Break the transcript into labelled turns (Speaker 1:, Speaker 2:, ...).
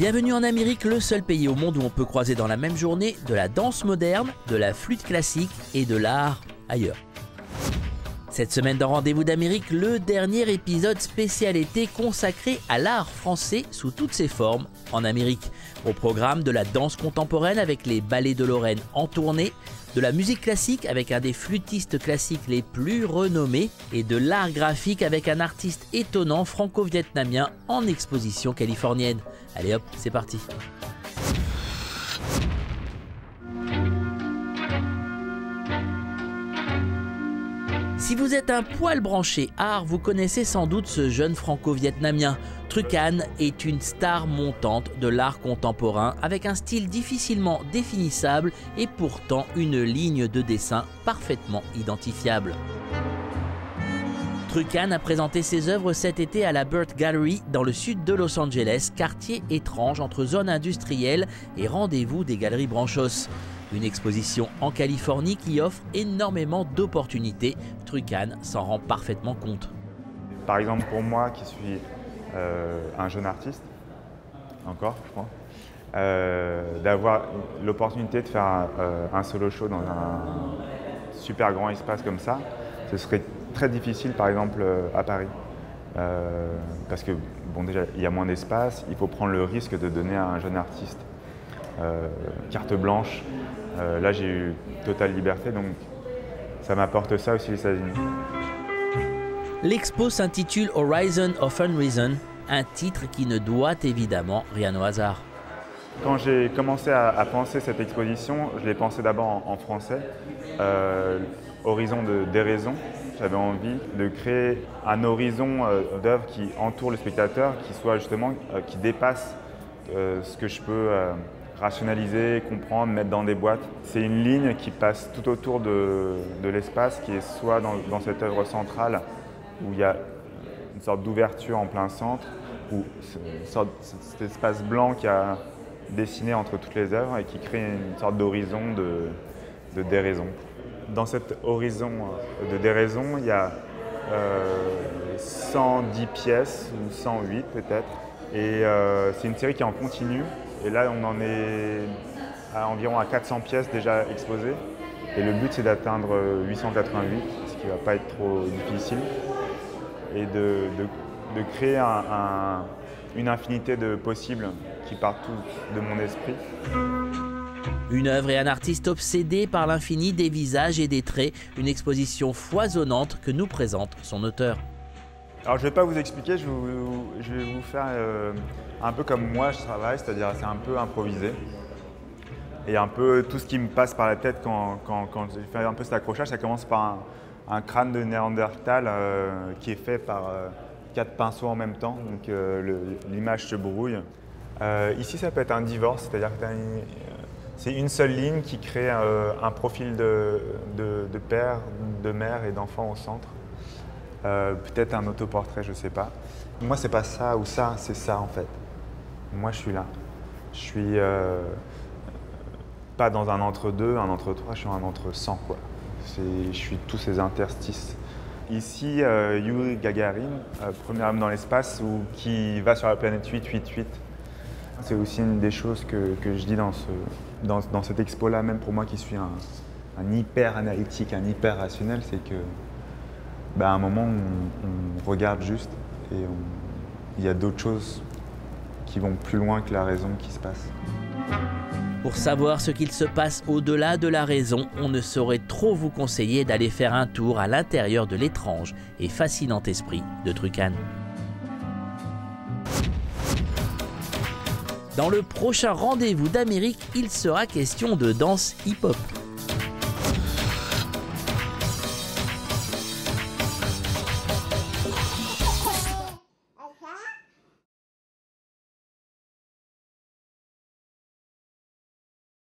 Speaker 1: Bienvenue en Amérique, le seul pays au monde où on peut croiser dans la même journée de la danse moderne, de la flûte classique et de l'art ailleurs. Cette semaine dans Rendez-vous d'Amérique, le dernier épisode spécial été consacré à l'art français sous toutes ses formes en Amérique. Au programme de la danse contemporaine avec les ballets de Lorraine en tournée, de la musique classique avec un des flûtistes classiques les plus renommés et de l'art graphique avec un artiste étonnant franco-vietnamien en exposition californienne. Allez hop, c'est parti. Si vous êtes un poil branché art, vous connaissez sans doute ce jeune franco-vietnamien. Truc Anh est une star montante de l'art contemporain avec un style difficilement définissable et pourtant une ligne de dessin parfaitement identifiable. Truc Anh a présenté ses œuvres cet été à la Burt Gallery dans le sud de Los Angeles, quartier étrange entre zone industrielle et rendez-vous des galeries Branchos. Une exposition en Californie qui offre énormément d'opportunités. Truc Anh s'en rend parfaitement compte.
Speaker 2: Par exemple, pour moi qui suis un jeune artiste, encore je crois, d'avoir l'opportunité de faire un solo show dans un super grand espace comme ça, ce serait très difficile par exemple à Paris. Parce que bon, déjà il y a moins d'espace, il faut prendre le risque de donner à un jeune artiste carte blanche. Là j'ai eu totale liberté, donc ça m'apporte ça aussi les États-Unis.
Speaker 1: L'expo s'intitule Horizon of Unreason, un titre qui ne doit évidemment rien au hasard.
Speaker 2: Quand j'ai commencé à penser cette exposition, je l'ai pensé d'abord en français, Horizon de déraison. J'avais envie de créer un horizon d'œuvres qui entoure le spectateur, qui soit justement, qui dépasse ce que je peux rationaliser, comprendre, mettre dans des boîtes. C'est une ligne qui passe tout autour de l'espace, qui est soit dans cette œuvre centrale, où il y a une sorte d'ouverture en plein centre, ou cet espace blanc qui a dessiné entre toutes les œuvres et qui crée une sorte d'horizon de déraison. Dans cet horizon de déraison, il y a 110 pièces, ou 108 peut-être, et c'est une série qui est en continu. Et là, on en est environ à 400 pièces déjà exposées. Et le but, c'est d'atteindre 888, ce qui ne va pas être trop difficile. Et de créer une infinité de possibles qui partent tous de mon esprit.
Speaker 1: Une œuvre et un artiste obsédé par l'infini des visages et des traits. Une exposition foisonnante que nous présente son auteur.
Speaker 2: Alors je ne vais pas vous expliquer, je vais vous faire un peu comme moi je travaille, c'est-à-dire c'est un peu improvisé. Et un peu tout ce qui me passe par la tête quand je fais un peu cet accrochage, ça commence par un crâne de Néandertal qui est fait par 4 pinceaux en même temps, donc l'image se brouille. Ici ça peut être un divorce, c'est-à-dire que c'est une seule ligne qui crée un profil de père, de mère et d'enfant au centre. Peut-être un autoportrait, je ne sais pas. Moi, c'est pas ça ou ça, c'est ça en fait. Moi, je suis là. Je suis pas dans un entre-deux, un entre-trois, je suis un entre-cent, quoi. Je suis tous ces interstices. Ici, Yuri Gagarin, premier homme dans l'espace, qui va sur la planète 888. C'est aussi une des choses que je dis dans cette expo-là, même pour moi qui suis un hyper analytique, un hyper rationnel, c'est que à un moment, on regarde juste et il y a d'autres choses qui vont plus loin que la raison qui se passe.
Speaker 1: Pour savoir ce qu'il se passe au-delà de la raison, on ne saurait trop vous conseiller d'aller faire un tour à l'intérieur de l'étrange et fascinant esprit de Truc Anh. Dans le prochain Rendez-vous d'Amérique, il sera question de danse hip-hop.